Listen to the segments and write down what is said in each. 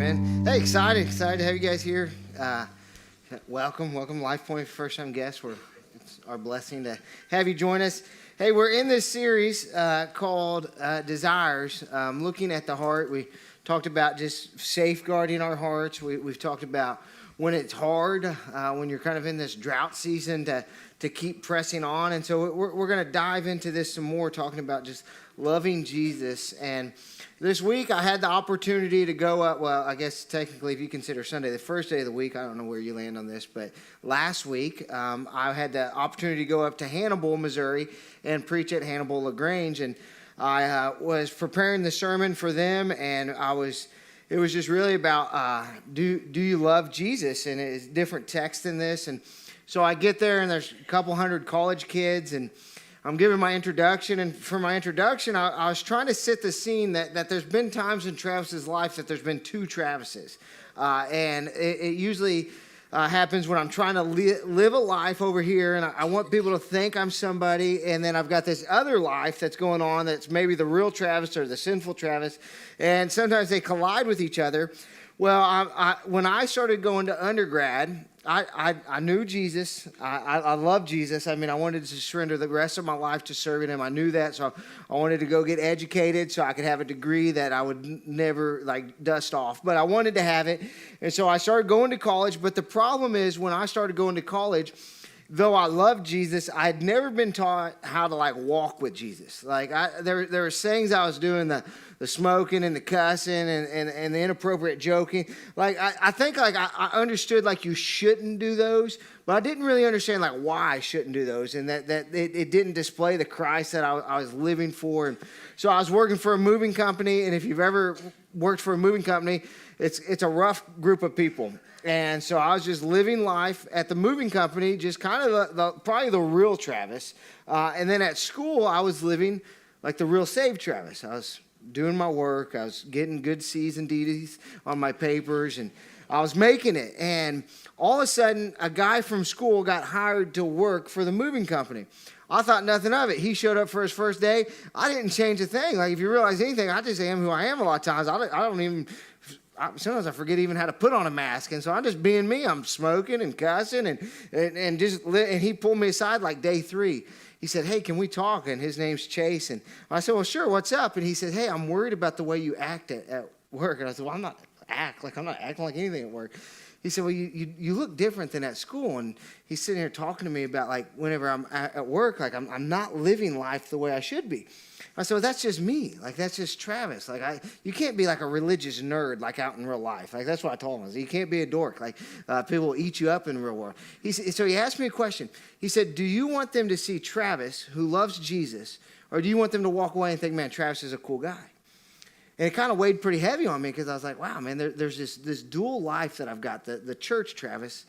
Amen. Hey, excited to have you guys here. Welcome, Life Point, first time guests. It's our blessing to have you join us. Hey, we're in this series called Desires, looking at the heart. We talked about just safeguarding our hearts. We've talked about when it's hard, when you're kind of in this drought season, to keep pressing on. And so we're going to dive into this some more, talking about just loving Jesus. And this week I had the opportunity to go up, well, I guess technically if you consider Sunday the first day of the week, I don't know where you land on this, but last week I had the opportunity to go up to Hannibal, Missouri, and preach at Hannibal LaGrange. And I was preparing the sermon for them, and it was just really about, do you love Jesus? And it's different text in this. And so I get there, and there's a couple hundred college kids, and I'm giving my introduction. And for my introduction, I was trying to set the scene that there's been times in Travis's life that there's been two Travises. And it usually happens when I'm trying to live a life over here, and I want people to think I'm somebody, and then I've got this other life that's going on that's maybe the real Travis or the sinful Travis, and sometimes they collide with each other. Well, when I started going to undergrad, I knew Jesus. I loved Jesus. I mean, I wanted to surrender the rest of my life to serving him. I knew that, so I wanted to go get educated so I could have a degree that I would never dust off. But I wanted to have it, and so I started going to college. But the problem is, when I started going to college, though I loved Jesus, I had never been taught how to walk with Jesus. There were things I was doing, the smoking and the cussing and the inappropriate joking. I think I understood you shouldn't do those, but I didn't really understand why I shouldn't do those, and that it didn't display the Christ that I was living for. And so I was working for a moving company, and if you've ever worked for a moving company, it's a rough group of people. And so I was just living life at the moving company, just kind of probably the real Travis. And then at school, I was living like the real saved Travis. I was doing my work. I was getting good C's and D's on my papers, and I was making it. And all of a sudden, a guy from school got hired to work for the moving company. I thought nothing of it. He showed up for his first day. I didn't change a thing. If you realize anything, I just am who I am a lot of times. Sometimes I forget even how to put on a mask, and so I'm just being me. I'm smoking and cussing, and he pulled me aside day 3. He said, "Hey, can we talk?" And his name's Chase, and I said, "Well, sure. What's up?" And he said, "Hey, I'm worried about the way you act at work." And I said, "Well, I'm not acting like anything at work." He said, "Well, you look different than at school." And he's sitting here talking to me about whenever I'm at work, I'm not living life the way I should be. I said, "Well, that's just me. That's just Travis. You can't be a religious nerd out in real life. That's what I told him. I said, you can't be a dork. People will eat you up in the real world." So he asked me a question. He said, "Do you want them to see Travis, who loves Jesus, or do you want them to walk away and think, man, Travis is a cool guy?" And it kind of weighed pretty heavy on me, because I was like, wow, man, there's this dual life that I've got, the church Travis,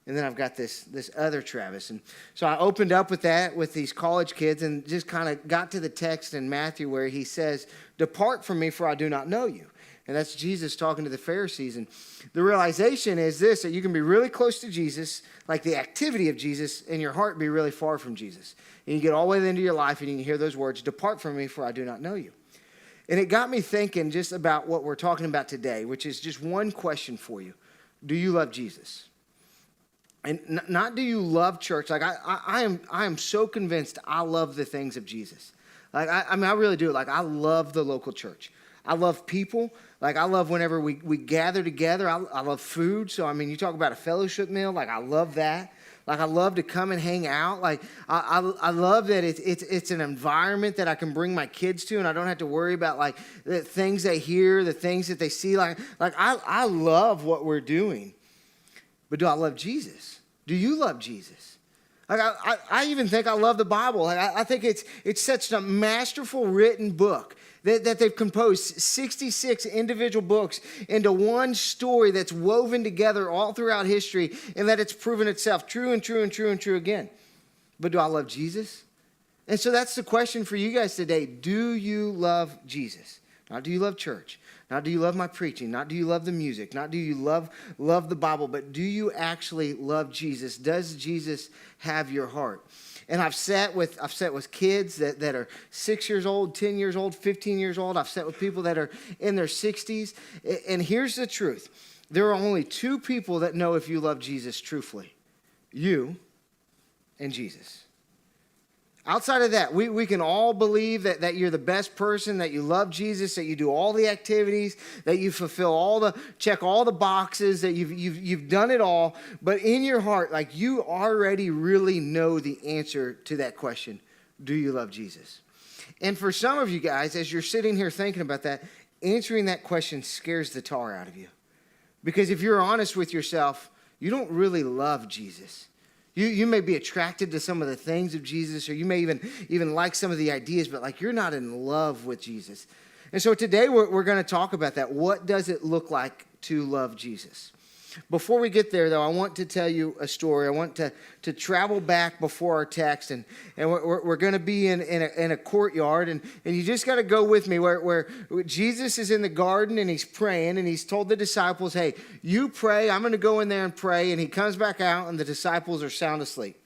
and then I've got this other Travis. And so I opened up with that with these college kids, and just kind of got to the text in Matthew where he says, "Depart from me, for I do not know you." And that's Jesus talking to the Pharisees. And the realization is this, that you can be really close to Jesus, the activity of Jesus, and your heart be really far from Jesus. And you get all the way to the end of your life, and you can hear those words, "Depart from me, for I do not know you." And it got me thinking just about what we're talking about today, which is just one question for you. Do you love Jesus? And not do you love church. I am so convinced I love the things of Jesus. I really do. I love the local church. I love people. I love whenever we gather together. I love food. So, you talk about a fellowship meal. I love that. I love to come and hang out. I love that it's an environment that I can bring my kids to, and I don't have to worry about the things they hear, the things that they see. I love what we're doing. But do I love Jesus? Do you love Jesus? I even think I love the Bible. I think it's such a masterful written book that they've composed 66 individual books into one story that's woven together all throughout history, and that it's proven itself true and true and true and true again. But do I love Jesus? And so that's the question for you guys today. Do you love Jesus? Not do you love church? Not do you love my preaching, not do you love the music, not do you love the Bible, but do you actually love Jesus? Does Jesus have your heart? And I've sat with kids that are 6 years old, 10 years old, 15 years old. I've sat with people that are in their 60s. And here's the truth. There are only two people that know if you love Jesus truthfully. You and Jesus. Outside of that, we can all believe that you're the best person, that you love Jesus, that you do all the activities, that you check all the boxes, that you've done it all. But in your heart, like, you already really know the answer to that question. Do you love Jesus? And for some of you guys, as you're sitting here thinking about that, answering that question scares the tar out of you. Because if you're honest with yourself, you don't really love Jesus. You may be attracted to some of the things of Jesus, or you may even like some of the ideas, but like, you're not in love with Jesus. And so today we're going to talk about that. What does it look like to love Jesus? Before we get there, though, I want to tell you a story. I want to travel back before our text, and we're going to be in a courtyard, and you just got to go with me where Jesus is in the garden, and he's praying, and he's told the disciples, hey, you pray, I'm going to go in there and pray, and he comes back out, and the disciples are sound asleep.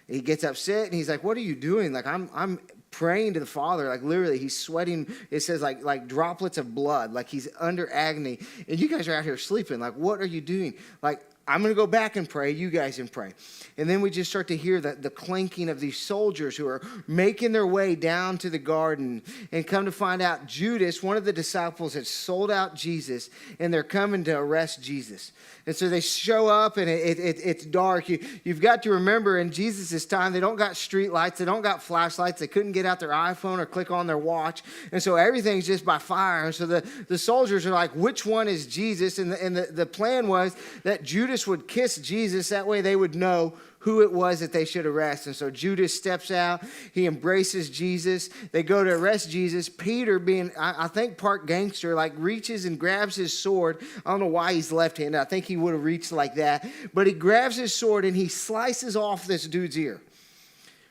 He gets upset, and he's like, what are you doing? Like, I'm praying to the Father, like literally he's sweating. It says like droplets of blood, like he's under agony, and you guys are out here sleeping. Like, what are you doing? Like, I'm going to go back and pray. You guys can pray. And then we just start to hear the clanking of these soldiers who are making their way down to the garden. And come to find out, Judas, one of the disciples, had sold out Jesus, and they're coming to arrest Jesus. And so they show up, and it's dark. You've got to remember, in Jesus' time, they don't got street lights. They don't got flashlights. They couldn't get out their iPhone or click on their watch. And so everything's just by fire. And so the soldiers are like, which one is Jesus? And the plan was that Judas would kiss Jesus. That way they would know who it was that they should arrest. And so Judas steps out. He embraces Jesus. They go to arrest Jesus. Peter, being, I think, part gangster, like reaches and grabs his sword. I don't know why he's left-handed. I think he would have reached like that. But he grabs his sword and he slices off this dude's ear,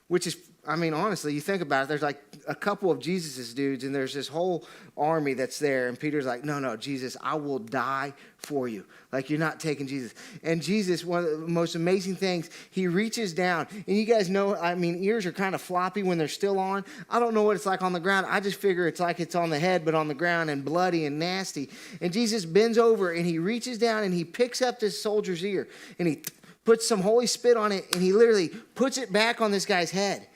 which is, I mean, honestly, you think about it, there's like a couple of Jesus's dudes, and there's this whole army that's there. And Peter's like, no, Jesus, I will die for you. Like, you're not taking Jesus. And Jesus, one of the most amazing things, he reaches down. And you guys know, I mean, ears are kind of floppy when they're still on. I don't know what it's like on the ground. I just figure it's like it's on the head, but on the ground, and bloody and nasty. And Jesus bends over, and he reaches down, and he picks up this soldier's ear, and he puts some holy spit on it, and he literally puts it back on this guy's head.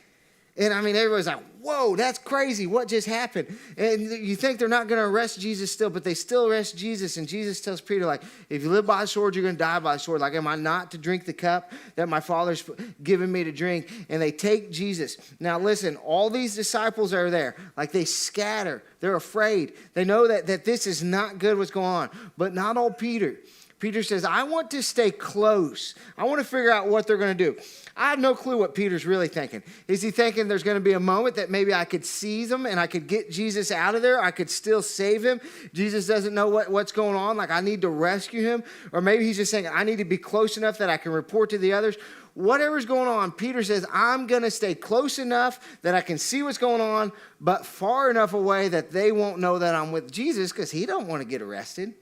And I mean, everybody's like, whoa, that's crazy. What just happened? And you think they're not going to arrest Jesus still, but they still arrest Jesus. And Jesus tells Peter, like, if you live by the sword, you're going to die by the sword. Like, am I not to drink the cup that my Father's given me to drink? And they take Jesus. Now, listen, all these disciples are there. Like, they scatter. They're afraid. They know that this is not good what's going on. But not all Peter. Peter says, I want to stay close. I want to figure out what they're going to do. I have no clue what Peter's really thinking. Is he thinking there's going to be a moment that maybe I could seize him and I could get Jesus out of there? I could still save him. Jesus doesn't know what's going on. Like, I need to rescue him. Or maybe he's just saying, I need to be close enough that I can report to the others. Whatever's going on, Peter says, I'm going to stay close enough that I can see what's going on, but far enough away that they won't know that I'm with Jesus, because he don't want to get arrested.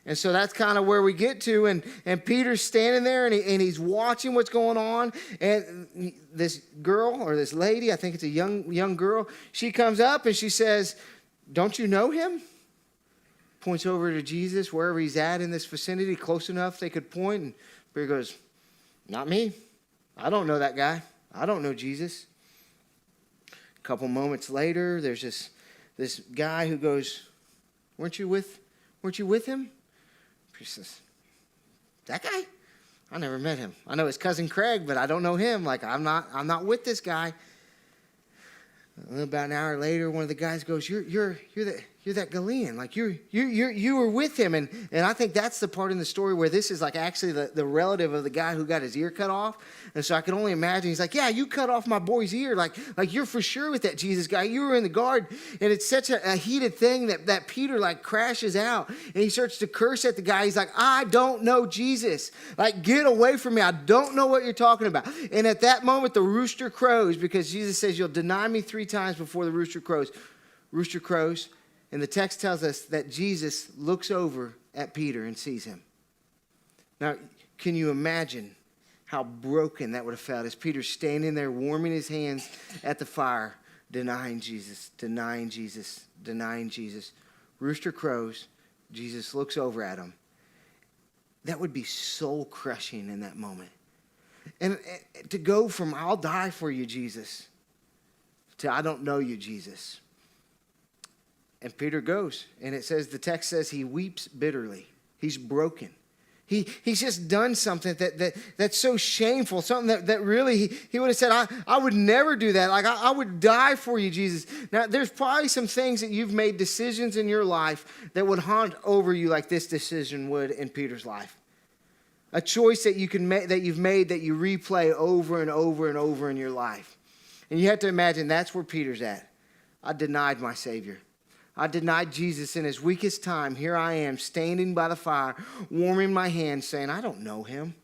And so that's kind of where we get to. And Peter's standing there, and he's watching what's going on. And this girl, or this lady, I think it's a young girl, she comes up and she says, don't you know him? Points over to Jesus, wherever he's at in this vicinity, close enough they could point. And Peter goes, not me. I don't know that guy. I don't know Jesus. A couple moments later, there's this guy who goes, weren't you with him? He says, that guy? I never met him. I know his cousin Craig, but I don't know him. Like, I'm not with this guy. About an hour later, one of the guys goes, you're that Galilean. Like, you were with him. And I think that's the part in the story where this is like actually the relative of the guy who got his ear cut off. And so I can only imagine, he's like, yeah, you cut off my boy's ear. Like you're for sure with that Jesus guy. You were in the garden. And it's such a heated thing that Peter like crashes out. And he starts to curse at the guy. He's like, I don't know Jesus. Like, get away from me. I don't know what you're talking about. And at that moment, the rooster crows, because Jesus says, you'll deny me 3 times before the rooster crows. Rooster crows. And the text tells us that Jesus looks over at Peter and sees him. Now, can you imagine how broken that would have felt as Peter's standing there warming his hands at the fire, denying Jesus, denying Jesus, denying Jesus. Rooster crows, Jesus looks over at him. That would be soul crushing in that moment. And to go from I'll die for you, Jesus, to I don't know you, Jesus. And Peter goes, and it says, the text says he weeps bitterly. He's broken. He's just done something that's so shameful, something that really he would have said, I would never do that. Like, I would die for you, Jesus. Now, there's probably some things that you've made decisions in your life that would haunt over you like this decision would in Peter's life. A choice that you can make, that you've made, that you replay over and over and over in your life. And you have to imagine that's where Peter's at. I denied my Savior. I denied Jesus in his weakest time. Here I am standing by the fire, warming my hands, saying, I don't know him.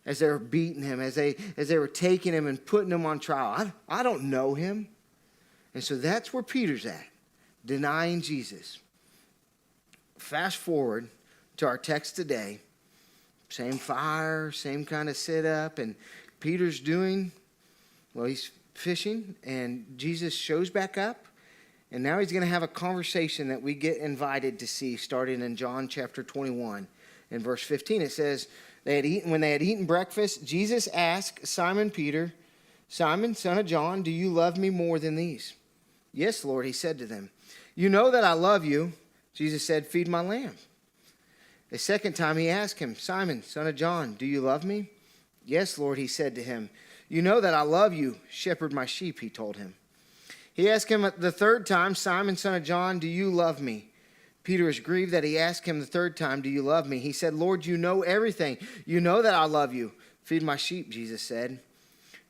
As they were beating him, as they were taking him and putting him on trial. I don't know him. And so that's where Peter's at, denying Jesus. Fast forward to our text today. Same fire, same kind of sit up. And Peter's he's fishing. And Jesus shows back up. And now he's going to have a conversation that we get invited to see starting in John chapter 21. In verse 15, it says, when they had eaten breakfast, Jesus asked Simon Peter, Simon, son of John, do you love me more than these? Yes, Lord, he said to them. You know that I love you. Jesus said, feed my lamb. The second time he asked him, Simon, son of John, do you love me? Yes, Lord, he said to him. You know that I love you. Shepherd my sheep, he told him. He asked him the third time, Simon, son of John, do you love me? Peter was grieved that he asked him the third time, do you love me? He said, Lord, you know everything. You know that I love you. Feed my sheep, Jesus said.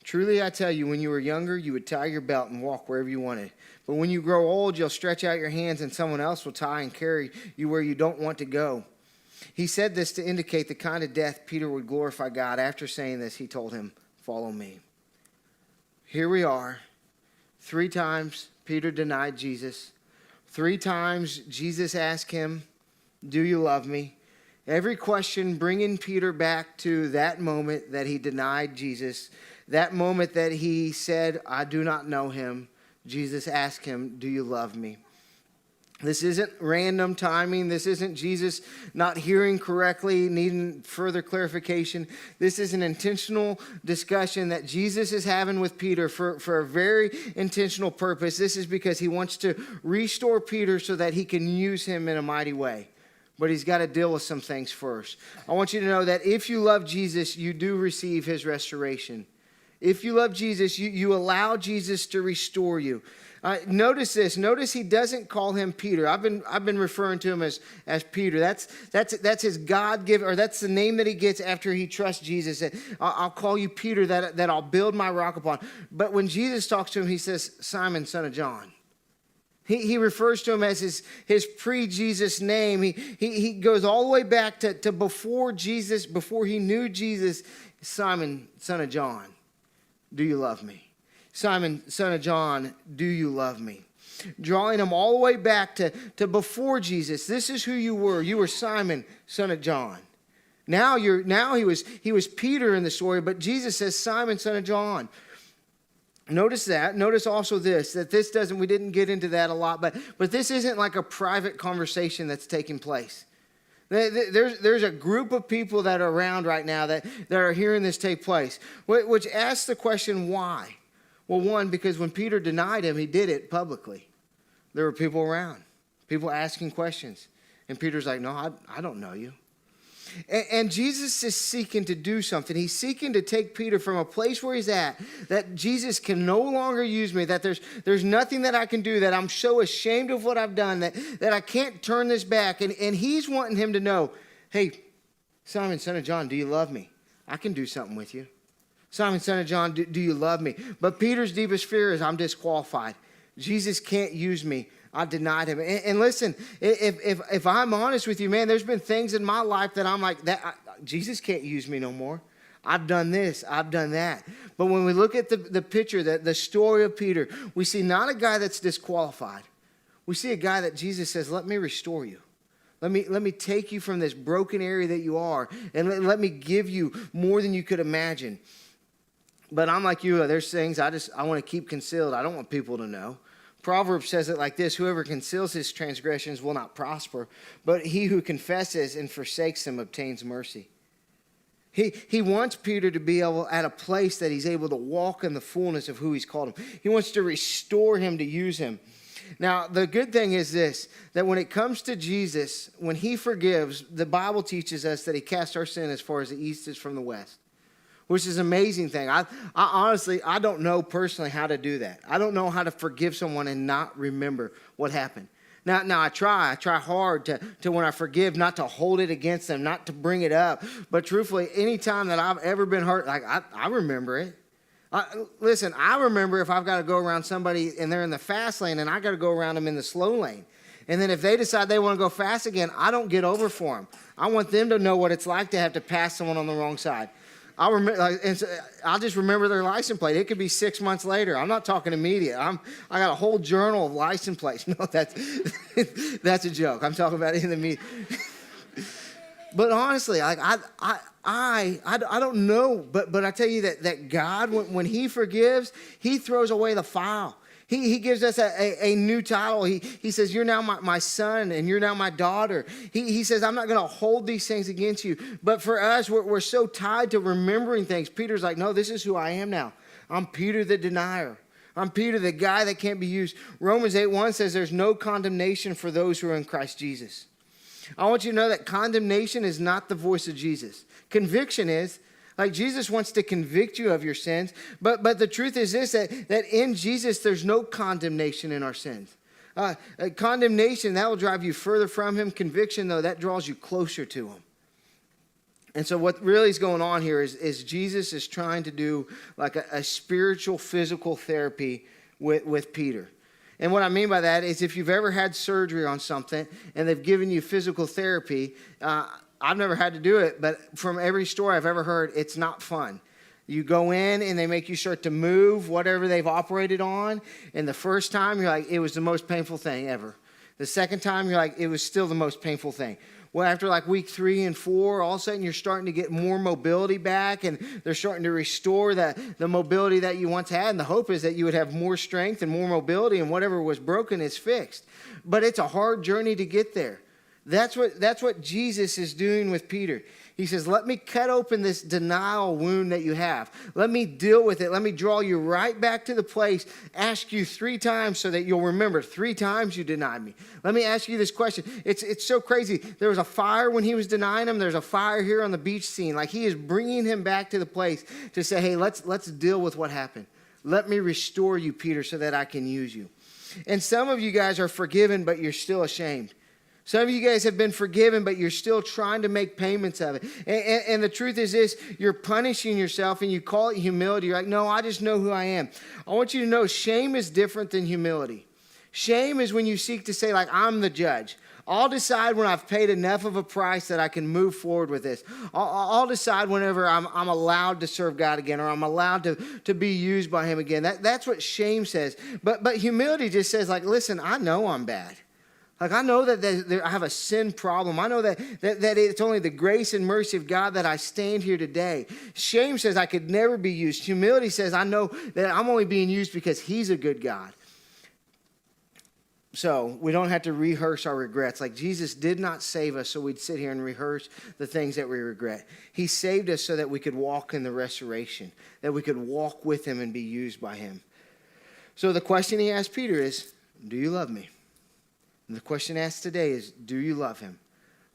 Truly, I tell you, when you were younger, you would tie your belt and walk wherever you wanted. But when you grow old, you'll stretch out your hands and someone else will tie and carry you where you don't want to go. He said this to indicate the kind of death Peter would glorify God. After saying this, he told him, follow me. Here we are. 3 times Peter denied Jesus. 3 times Jesus asked him, do you love me? Every question bringing Peter back to that moment that he denied Jesus. That moment that he said, I do not know him. Jesus asked him, do you love me? This isn't random timing. This isn't Jesus not hearing correctly, needing further clarification. This is an intentional discussion that Jesus is having with Peter for a very intentional purpose. This is because he wants to restore Peter so that he can use him in a mighty way. But he's got to deal with some things first. I want you to know that if you love Jesus, you do receive his restoration. If you love Jesus, you allow Jesus to restore you. Notice this. Notice he doesn't call him Peter. I've been referring to him as Peter. That's his God-given, or that's the name that he gets after he trusts Jesus. I'll call you Peter, that I'll build my rock upon. But when Jesus talks to him, he says, Simon, son of John. He refers to him as his pre-Jesus name. He goes all the way back to before Jesus, before he knew Jesus. Simon, son of John, do you love me? Simon, son of John, do you love me? Drawing him all the way back to before Jesus. This is who you were. You were Simon, son of John. Now he was Peter in the story, but Jesus says Simon, son of John. Notice that. Notice also this, that this doesn't, we didn't get into that a lot, but this isn't like a private conversation that's taking place. There's a group of people that are around right now that are hearing this take place, which asks the question, why? Well, one, because when Peter denied him, he did it publicly. There were people around, people asking questions. And Peter's like, no, I don't know you. And Jesus is seeking to do something. He's seeking to take Peter from a place where he's at, that Jesus can no longer use me, that there's nothing that I can do, that I'm so ashamed of what I've done, that I can't turn this back. And he's wanting him to know, hey, Simon, son of John, do you love me? I can do something with you. Simon, son of John, do you love me? But Peter's deepest fear is I'm disqualified. Jesus can't use me. I denied him. And listen, if I'm honest with you, man, there's been things in my life that I'm like, Jesus can't use me no more. I've done this. I've done that. But when we look at the picture, the story of Peter, we see not a guy that's disqualified. We see a guy that Jesus says, let me restore you. Let me take you from this broken area that you are, and let me give you more than you could imagine. But I'm like you, there's things I want to keep concealed. I don't want people to know. Proverbs says it like this: whoever conceals his transgressions will not prosper, but he who confesses and forsakes them obtains mercy. He wants Peter to be able at a place that he's able to walk in the fullness of who he's called him. He wants to restore him, to use him. Now, the good thing is this, that when it comes to Jesus, when he forgives, the Bible teaches us that he casts our sin as far as the east is from the west, which is an amazing thing. I honestly, I don't know personally how to do that. I don't know how to forgive someone and not remember what happened. Now I try hard to when I forgive, not to hold it against them, not to bring it up. But truthfully, any time that I've ever been hurt, like I remember it. Listen, I remember if I've got to go around somebody and they're in the fast lane and I got to go around them in the slow lane. And then if they decide they want to go fast again, I don't get over for them. I want them to know what it's like to have to pass someone on the wrong side. I'll just remember their license plate. It could be 6 months later. I'm not talking immediate. I got a whole journal of license plates. No, that's a joke. I'm talking about it in the media. But honestly, like I don't know, but I tell you that God, when he forgives, he throws away the file. He gives us a new title. He says, you're now my son and you're now my daughter. He says, I'm not going to hold these things against you. But for us, we're so tied to remembering things. Peter's like, no, this is who I am now. I'm Peter the denier. I'm Peter, the guy that can't be used. Romans 8:1 says there's no condemnation for those who are in Christ Jesus. I want you to know that condemnation is not the voice of Jesus. Conviction is. Like Jesus wants to convict you of your sins. But the truth is this, that in Jesus, there's no condemnation in our sins. Condemnation, that will drive you further from him. Conviction, though, that draws you closer to him. And so what really is going on here is Jesus is trying to do like a spiritual, physical therapy with Peter. And what I mean by that is if you've ever had surgery on something and they've given you physical therapy, I've never had to do it, but from every story I've ever heard, it's not fun. You go in and they make you start to move whatever they've operated on. And the first time you're like, it was the most painful thing ever. The second time you're like, it was still the most painful thing. Well, after like week 3 and 4, all of a sudden you're starting to get more mobility back and they're starting to restore the mobility that you once had. And the hope is that you would have more strength and more mobility and whatever was broken is fixed. But it's a hard journey to get there. That's what Jesus is doing with Peter. He says, let me cut open this denial wound that you have. Let me deal with it. Let me draw you right back to the place, ask you 3 times so that you'll remember 3 times you denied me. Let me ask you this question. It's so crazy. There was a fire when he was denying him. There's a fire here on the beach scene. Like he is bringing him back to the place to say, hey, let's deal with what happened. Let me restore you, Peter, so that I can use you. And some of you guys are forgiven, but you're still ashamed. Some of you guys have been forgiven, but you're still trying to make payments of it. And the truth is this, you're punishing yourself and you call it humility. You're like, no, I just know who I am. I want you to know shame is different than humility. Shame is when you seek to say, like, I'm the judge. I'll decide when I've paid enough of a price that I can move forward with this. I'll decide whenever I'm allowed to serve God again or I'm allowed to be used by him again. That's what shame says. But humility just says, like, listen, I know I'm bad. Like, I know that I have a sin problem. I know that it's only the grace and mercy of God that I stand here today. Shame says I could never be used. Humility says I know that I'm only being used because he's a good God. So we don't have to rehearse our regrets. Like Jesus did not save us so we'd sit here and rehearse the things that we regret. He saved us so that we could walk in the restoration, that we could walk with him and be used by him. So the question he asked Peter is, do you love me? And the question asked today is, do you love him?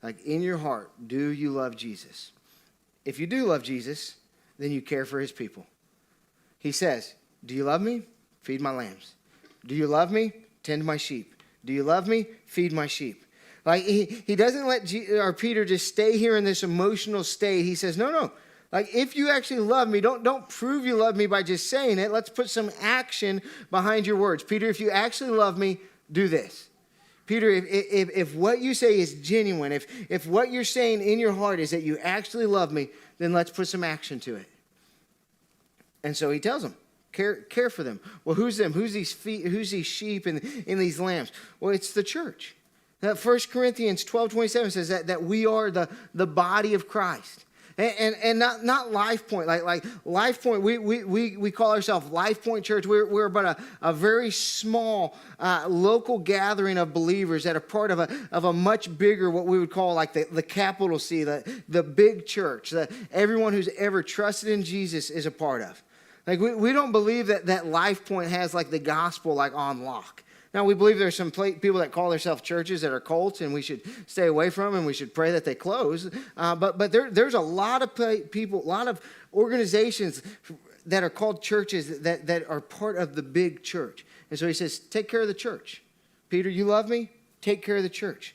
Like in your heart, do you love Jesus? If you do love Jesus, then you care for his people. He says, do you love me? Feed my lambs. Do you love me? Tend my sheep. Do you love me? Feed my sheep. Like he doesn't let Peter just stay here in this emotional state. He says, no. Like if you actually love me, don't prove you love me by just saying it. Let's put some action behind your words. Peter, if you actually love me, do this. Peter, if what you say is genuine, if what you're saying in your heart is that you actually love me, then let's put some action to it. And so he tells him, Care for them. Well, who's them? Who's these sheep and these lambs? Well, it's the church. 1 Corinthians 12:27 says that we are the body of Christ. And not Life Point. Like Life Point, we call ourselves Life Point Church. We're about a very small local gathering of believers that are part of a much bigger, what we would call like the capital C, the big church that everyone who's ever trusted in Jesus is a part of. Like we don't believe that Life Point has like the gospel like on lock. Now, we believe there's some people that call themselves churches that are cults, and we should stay away from them, and we should pray that they close. But there's a lot of people, a lot of organizations that are called churches that are part of the big church. And so he says, take care of the church. Peter, you love me? Take care of the church.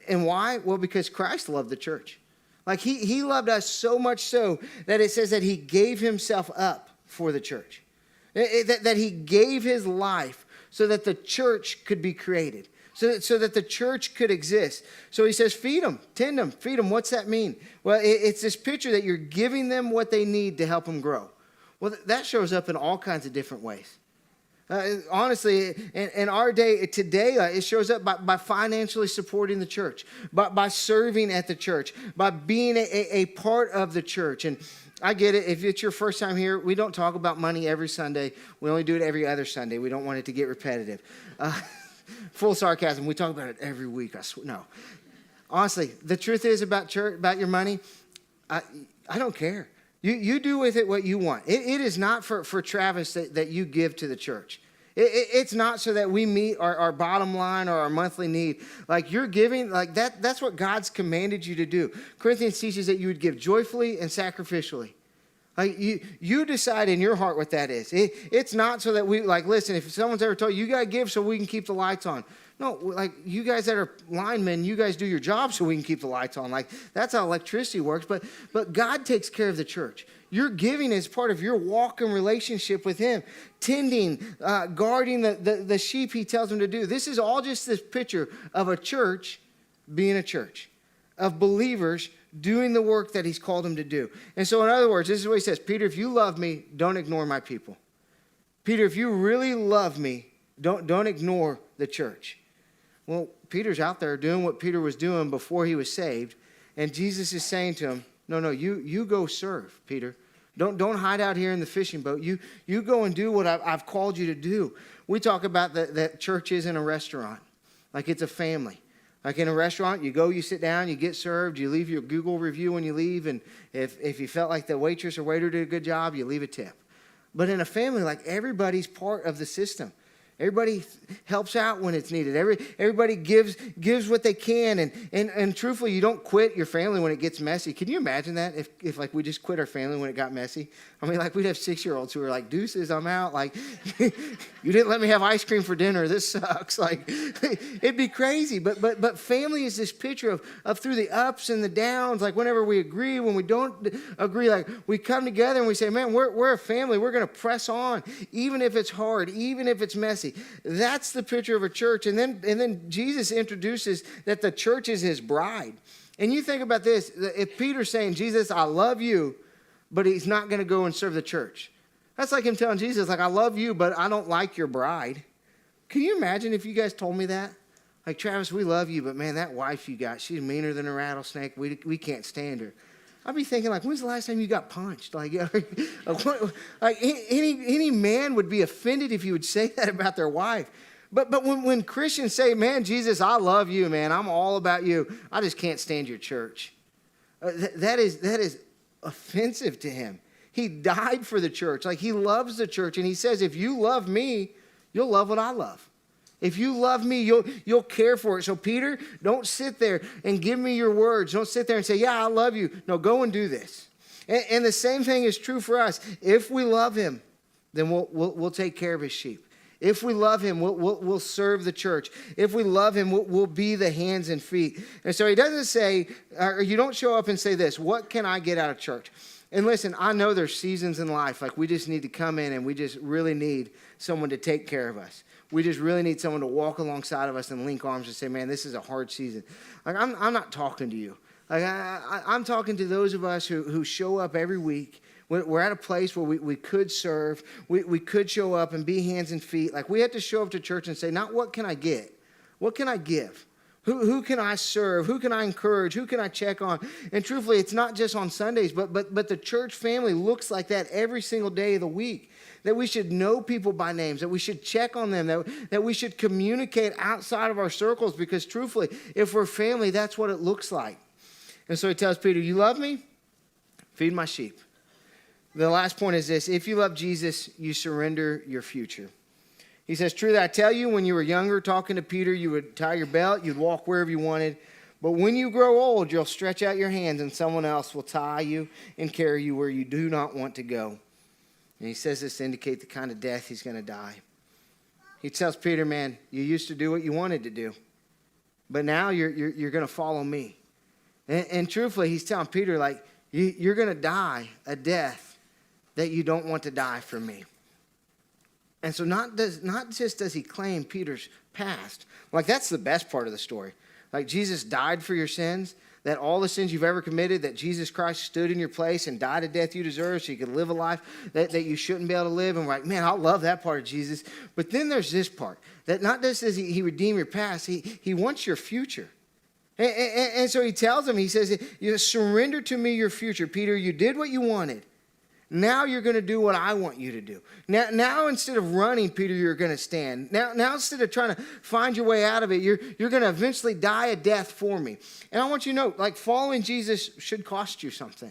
And why? Well, because Christ loved the church. Like he loved us so much so that it says that he gave himself up for the church. That he gave his life so that the church could be created, so that the church could exist. So he says, feed them, tend them, feed them. What's that mean? Well, it's this picture that you're giving them what they need to help them grow. Well, that shows up in all kinds of different ways. Honestly, in our day, today, it shows up by financially supporting the church, by serving at the church, by being a part of the church. And I get it. If it's your first time here, we don't talk about money every Sunday. We only do it every other Sunday. We don't want it to get repetitive. Full sarcasm. We talk about it every week. No. Honestly, the truth is about church, about your money, I don't care. You do with it what you want. It is not for Travis that you give to the church. It's not so that we meet our bottom line or our monthly need. Like you're giving, like that's what God's commanded you to do. Corinthians teaches that you would give joyfully and sacrificially. Like you decide in your heart what that is. It's not so that we, like, listen, if someone's ever told you, you got to give so we can keep the lights on. No, like you guys that are linemen, you guys do your job so we can keep the lights on. Like that's how electricity works. But God takes care of the church. Your giving is part of your walk and relationship with him. Tending, guarding the sheep he tells them to do. This is all just this picture of a church being a church. Of believers doing the work that he's called them to do. And so in other words, this is what he says. Peter, if you love me, don't ignore my people. Peter, if you really love me, don't ignore the church. Well, Peter's out there doing what Peter was doing before he was saved. And Jesus is saying to him, no, you go serve, Peter. Don't hide out here in the fishing boat. You go and do what I've called you to do. We talk about that church isn't a restaurant. Like it's a family. Like in a restaurant, you go, you sit down, you get served, you leave your Google review when you leave. And if you felt like the waitress or waiter did a good job, you leave a tip. But in a family, like everybody's part of the system. Everybody helps out when it's needed. Everybody gives what they can. And truthfully, you don't quit your family when it gets messy. Can you imagine that if like we just quit our family when it got messy? I mean, like we'd have 6-year-olds who are like, deuces, I'm out. Like, you didn't let me have ice cream for dinner. This sucks. Like, it'd be crazy. But family is this picture of through the ups and the downs. Like whenever we agree, when we don't agree, like we come together and we say, man, we're a family. We're going to press on, even if it's hard, even if it's messy. That's the picture of a church. And then Jesus introduces that the church is his bride. And you think about this. If Peter's saying, Jesus, I love you, but he's not going to go and serve the church. That's like him telling Jesus, like, I love you, but I don't like your bride. Can you imagine if you guys told me that? Like, Travis, we love you, but man, that wife you got, she's meaner than a rattlesnake. We can't stand her. I'd be thinking, like, when's the last time you got punched? Like any man would be offended if you would say that about their wife. But when Christians say, man, Jesus, I love you, man, I'm all about you, I just can't stand your church. That is offensive to him. He died for the church. Like, he loves the church. And he says, if you love me, you'll love what I love. If you love me, you'll care for it. So Peter, don't sit there and give me your words. Don't sit there and say, yeah, I love you. No, go and do this. And the same thing is true for us. If we love him, then we'll take care of his sheep. If we love him, we'll serve the church. If we love him, we'll be the hands and feet. And so he doesn't say, or you don't show up and say this, what can I get out of church? And listen, I know there's seasons in life, like we just need to come in and we just really need someone to take care of us. We just really need someone to walk alongside of us and link arms and say, man, this is a hard season. Like, I'm not talking to you. Like, I'm talking to those of us who show up every week. We're at a place where we could serve. We could show up and be hands and feet. Like, we have to show up to church and say, not what can I get? What can I give? Who can I serve? Who can I encourage? Who can I check on? And truthfully, it's not just on Sundays, but the church family looks like that every single day of the week. That we should know people by names, that we should check on them, that we should communicate outside of our circles, because truthfully, if we're family, that's what it looks like. And so he tells Peter, you love me? Feed my sheep. The last point is this: if you love Jesus, you surrender your future. He says, truly I tell you, when you were younger, talking to Peter, you would tie your belt, you'd walk wherever you wanted. But when you grow old, you'll stretch out your hands and someone else will tie you and carry you where you do not want to go. And he says this to indicate the kind of death he's going to die. He tells Peter, man, you used to do what you wanted to do, but now you're going to follow me. And truthfully, he's telling Peter, like, you're going to die a death that you don't want to die for me. And so not just does he claim Peter's past, like, that's the best part of the story. Like, Jesus died for your sins, that all the sins you've ever committed, that Jesus Christ stood in your place and died a death you deserve so you could live a life that you shouldn't be able to live. And we're like, man, I love that part of Jesus. But then there's this part, that not just does he redeem your past, he wants your future. And so he tells him, he says, you surrender to me your future. Peter, you did what you wanted. Now you're going to do what I want you to do. Now instead of running, Peter, you're going to stand. Now instead of trying to find your way out of it, you're going to eventually die a death for me. And I want you to know, like, following Jesus should cost you something.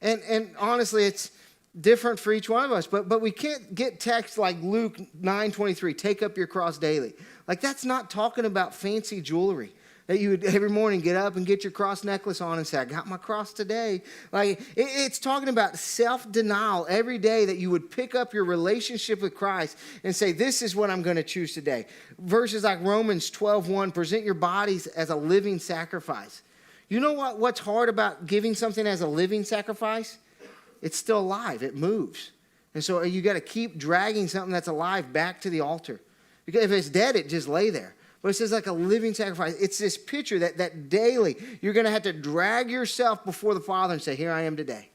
And honestly, it's different for each one of us. But we can't get texts like Luke 9:23, take up your cross daily. Like, that's not talking about fancy jewelry that you would every morning get up and get your cross necklace on and say, I got my cross today. Like, it's talking about self-denial every day, that you would pick up your relationship with Christ and say, this is what I'm going to choose today. Verses like Romans 12:1, present your bodies as a living sacrifice. You know what's hard about giving something as a living sacrifice? It's still alive. It moves. And so you got to keep dragging something that's alive back to the altar. Because if it's dead, it just lay there. But it says like a living sacrifice. It's this picture that daily you're going to have to drag yourself before the Father and say, here I am today.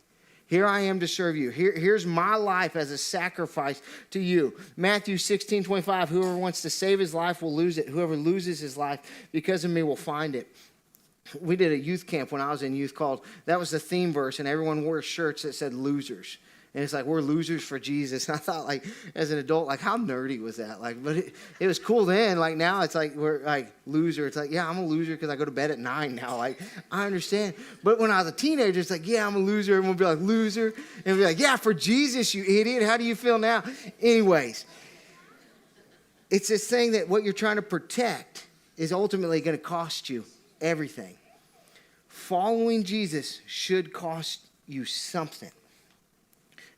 Here I am to serve you. Here's my life as a sacrifice to you. Matthew 16:25, whoever wants to save his life will lose it. Whoever loses his life because of me will find it. We did a youth camp when I was in youth that was the theme verse, and everyone wore shirts that said losers. And it's like, we're losers for Jesus. And I thought, like, as an adult, like, how nerdy was that? Like, but it was cool then. Like, now it's like, we're like, loser. It's like, yeah, I'm a loser because I go to bed at 9 now. Like, I understand. But when I was a teenager, it's like, yeah, I'm a loser. And we'll be like, loser. And we'll be like, yeah, for Jesus, you idiot. How do you feel now? Anyways, it's this thing that what you're trying to protect is ultimately going to cost you everything. Following Jesus should cost you something.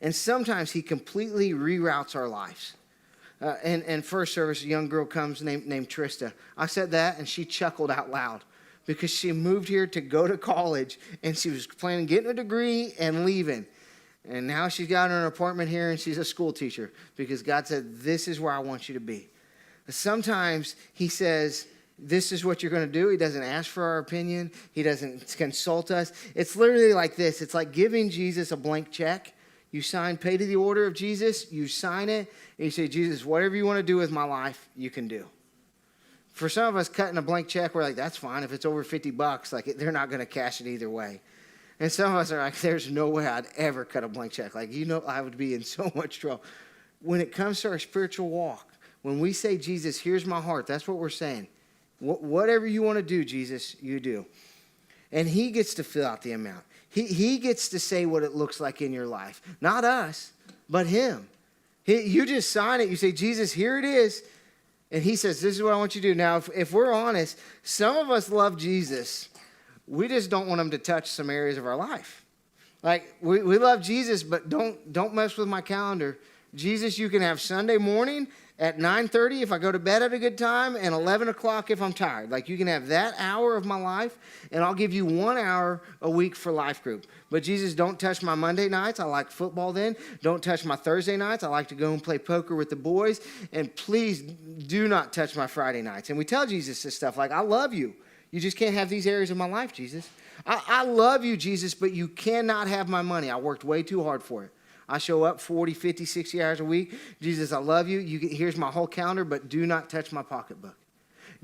And sometimes he completely reroutes our lives. In first service, a young girl comes named Trista. I said that, and she chuckled out loud because she moved here to go to college, and she was planning on getting a degree and leaving. And now she's got an apartment here, and she's a school teacher because God said, this is where I want you to be. Sometimes he says, this is what you're going to do. He doesn't ask for our opinion. He doesn't consult us. It's literally like this. It's like giving Jesus a blank check. You pay to the order of Jesus, you sign it, and you say, Jesus, whatever you want to do with my life, you can do. For some of us, cutting a blank check, we're like, that's fine. If it's over $50, like, they're not going to cash it either way. And some of us are like, there's no way I'd ever cut a blank check. Like, I would be in so much trouble. When it comes to our spiritual walk, when we say, Jesus, here's my heart, that's what we're saying. Whatever you want to do, Jesus, you do. And he gets to fill out the amount. He gets to say what it looks like in your life. Not us, but him. You just sign it. You say, Jesus, here it is. And he says, this is what I want you to do. Now, if we're honest, some of us love Jesus. We just don't want him to touch some areas of our life. Like, we love Jesus, but don't mess with my calendar. Jesus, you can have Sunday morning at 9:30 if I go to bed at a good time, and 11 o'clock if I'm tired. Like, you can have that hour of my life, and I'll give you 1 hour a week for life group. But Jesus, don't touch my Monday nights. I like football then. Don't touch my Thursday nights. I like to go and play poker with the boys. And please do not touch my Friday nights. And we tell Jesus this stuff like, I love you. You just can't have these areas of my life, Jesus. I love you, Jesus, but you cannot have my money. I worked way too hard for it. I show up 40, 50, 60 hours a week. Jesus, I love you. Here's my whole calendar, but do not touch my pocketbook.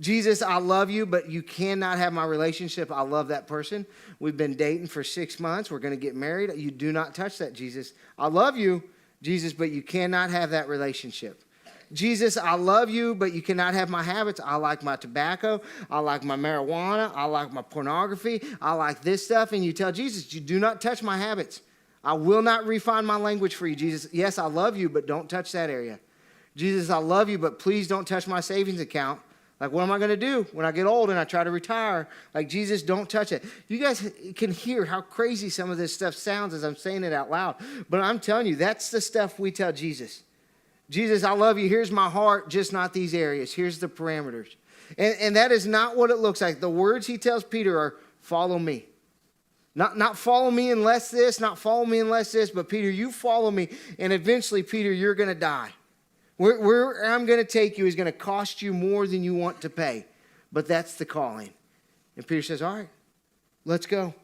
Jesus, I love you, but you cannot have my relationship. I love that person. We've been dating for 6 months. We're going to get married. You do not touch that, Jesus. I love you, Jesus, but you cannot have that relationship. Jesus, I love you, but you cannot have my habits. I like my tobacco. I like my marijuana. I like my pornography. I like this stuff. And you tell Jesus, you do not touch my habits. I will not refine my language for you, Jesus. Yes, I love you, but don't touch that area. Jesus, I love you, but please don't touch my savings account. Like, what am I going to do when I get old and I try to retire? Like, Jesus, don't touch it. You guys can hear how crazy some of this stuff sounds as I'm saying it out loud. But I'm telling you, that's the stuff we tell Jesus. Jesus, I love you. Here's my heart, just not these areas. Here's the parameters. And that is not what it looks like. The words he tells Peter are, follow me. Not follow me unless this, not follow me unless this, but Peter, you follow me. And eventually, Peter, you're going to die. Where I'm going to take you is going to cost you more than you want to pay. But that's the calling. And Peter says, all right, let's go.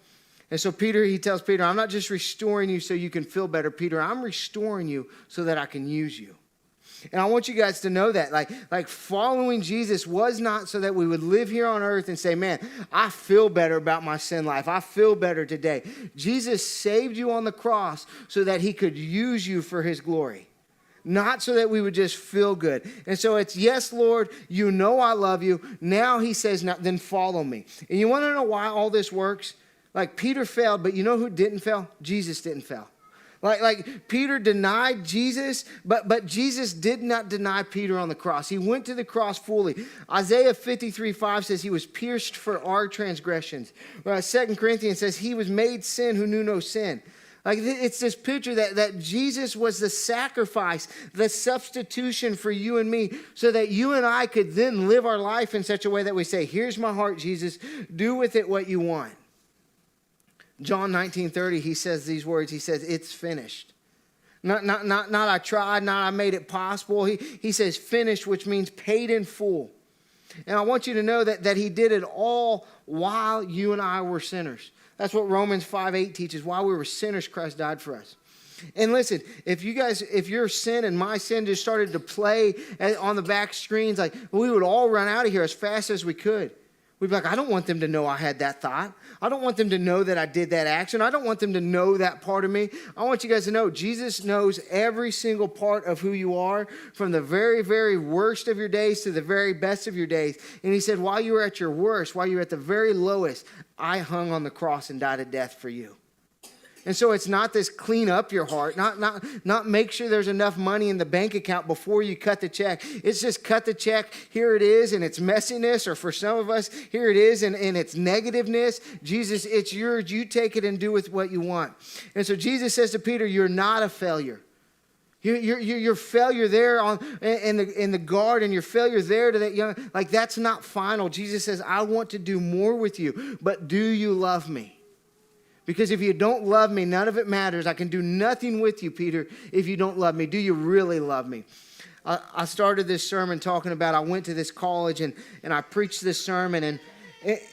And so he tells Peter, I'm not just restoring you so you can feel better, Peter. I'm restoring you so that I can use you. And I want you guys to know that, like following Jesus was not so that we would live here on earth and say, man, I feel better about my sin life. I feel better today. Jesus saved you on the cross so that he could use you for his glory. Not so that we would just feel good. And so it's, yes, Lord, you know I love you. Now he says, now, then follow me. And you want to know why all this works? Like Peter failed, but you know who didn't fail? Jesus didn't fail. Like Peter denied Jesus, but Jesus did not deny Peter on the cross. He went to the cross fully. Isaiah 53:5 says he was pierced for our transgressions. 2 Corinthians says he was made sin who knew no sin. Like it's this picture that Jesus was the sacrifice, the substitution for you and me, so that you and I could then live our life in such a way that we say, here's my heart, Jesus, do with it what you want. John 19:30, he says these words. He says, it's finished. Not I tried, not I made it possible. He says finished, which means paid in full. And I want you to know that he did it all while you and I were sinners. That's what Romans 5:8 teaches. While we were sinners, Christ died for us. And listen, if your sin and my sin just started to play on the back screens, like we would all run out of here as fast as we could. We'd be like, I don't want them to know I had that thought. I don't want them to know that I did that action. I don't want them to know that part of me. I want you guys to know Jesus knows every single part of who you are, from the very, very worst of your days to the very best of your days. And he said, while you were at your worst, while you were at the very lowest, I hung on the cross and died a death for you. And so it's not this clean up your heart, not make sure there's enough money in the bank account before you cut the check. It's just cut the check, here it is, and its messiness, or for some of us, here it is, and its negativeness. Jesus, it's yours. You take it and do with what you want. And so Jesus says to Peter, you're not a failure. Your failure there in the garden, your failure there to that young, like that's not final. Jesus says, I want to do more with you, but do you love me? Because if you don't love me, none of it matters. I can do nothing with you, Peter, if you don't love me. Do you really love me? I started this sermon talking about I went to this college and I preached this sermon. And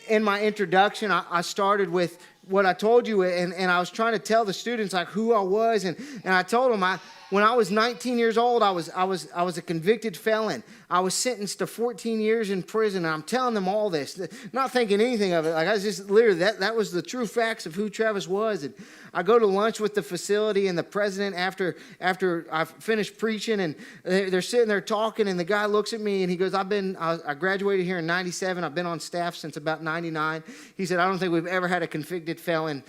in my introduction, I started with what I told you. And I was trying to tell the students like who I was. And I told them when I was 19 years old, I was a convicted felon. I was sentenced to 14 years in prison. And I'm telling them all this, not thinking anything of it. Like I was just literally, that was the true facts of who Travis was. And I go to lunch with the facility and the president after I finished preaching, and they're sitting there talking, and the guy looks at me and he goes, I graduated here in 97. I've been on staff since about 99. He said, I don't think we've ever had a convicted felon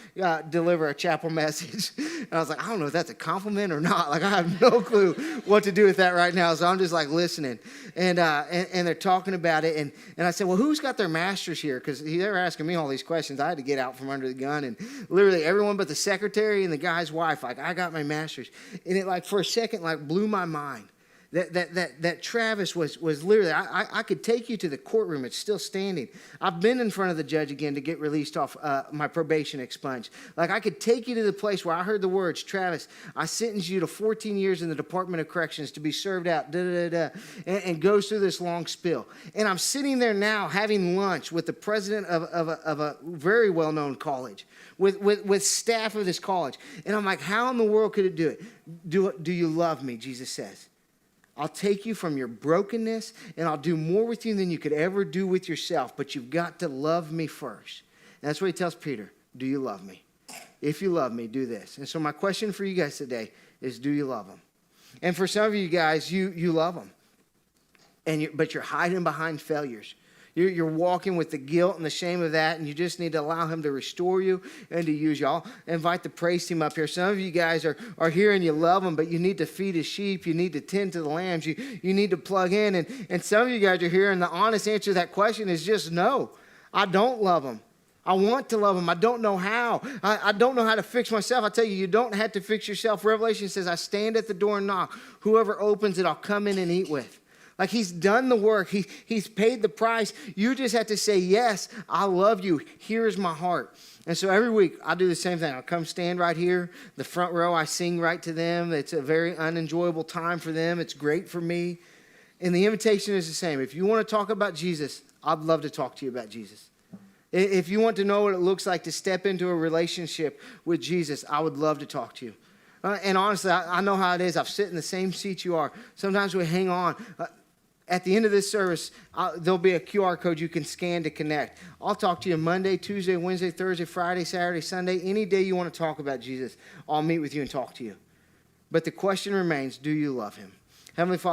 deliver a chapel message. And I was like, I don't know if that's a compliment or not. Like I have no clue what to do with that right now. So I'm just like listening. And they're talking about it. And I said, well, who's got their masters here? Because they were asking me all these questions. I had to get out from under the gun. And literally everyone but the secretary and the guy's wife, like, I got my master's. And it, like, for a second, like, blew my mind. that Travis was literally, I could take you to the courtroom. It's still standing. I've been in front of the judge again to get released off my probation expunged. Like, I could take you to the place where I heard the words, Travis, I sentence you to 14 years in the Department of Corrections to be served out, and goes through this long spill. And I'm sitting there now having lunch with the president of a very well-known college, with staff of this college. And I'm like, how in the world could it do it? Do you love me, Jesus says. I'll take you from your brokenness, and I'll do more with you than you could ever do with yourself, but you've got to love me first. And that's what he tells Peter. Do you love me? If you love me, do this. And so my question for you guys today is, do you love him? And for some of you guys, you love him, but you're hiding behind failures. You're walking with the guilt and the shame of that, and you just need to allow him to restore you and to use you. I'll invite the praise team up here. Some of you guys are here and you love him, but you need to feed his sheep. You need to tend to the lambs. You need to plug in. And some of you guys are here, and the honest answer to that question is just no. I don't love him. I want to love him. I don't know how. I don't know how to fix myself. I tell you, you don't have to fix yourself. Revelation says, I stand at the door and knock. Whoever opens it, I'll come in and eat with. Like, he's done the work. He's paid the price. You just have to say, yes, I love you. Here's my heart. And so every week I do the same thing. I'll come stand right here, the front row. I sing right to them. It's a very unenjoyable time for them. It's great for me. And the invitation is the same. If you want to talk about Jesus, I'd love to talk to you about Jesus. If you want to know what it looks like to step into a relationship with Jesus, I would love to talk to you. And honestly, I know how it is. I've sat in the same seat you are. Sometimes we hang on. At the end of this service, there'll be a QR code you can scan to connect. I'll talk to you Monday, Tuesday, Wednesday, Thursday, Friday, Saturday, Sunday. Any day you want to talk about Jesus, I'll meet with you and talk to you. But the question remains, do you love him? Heavenly Father,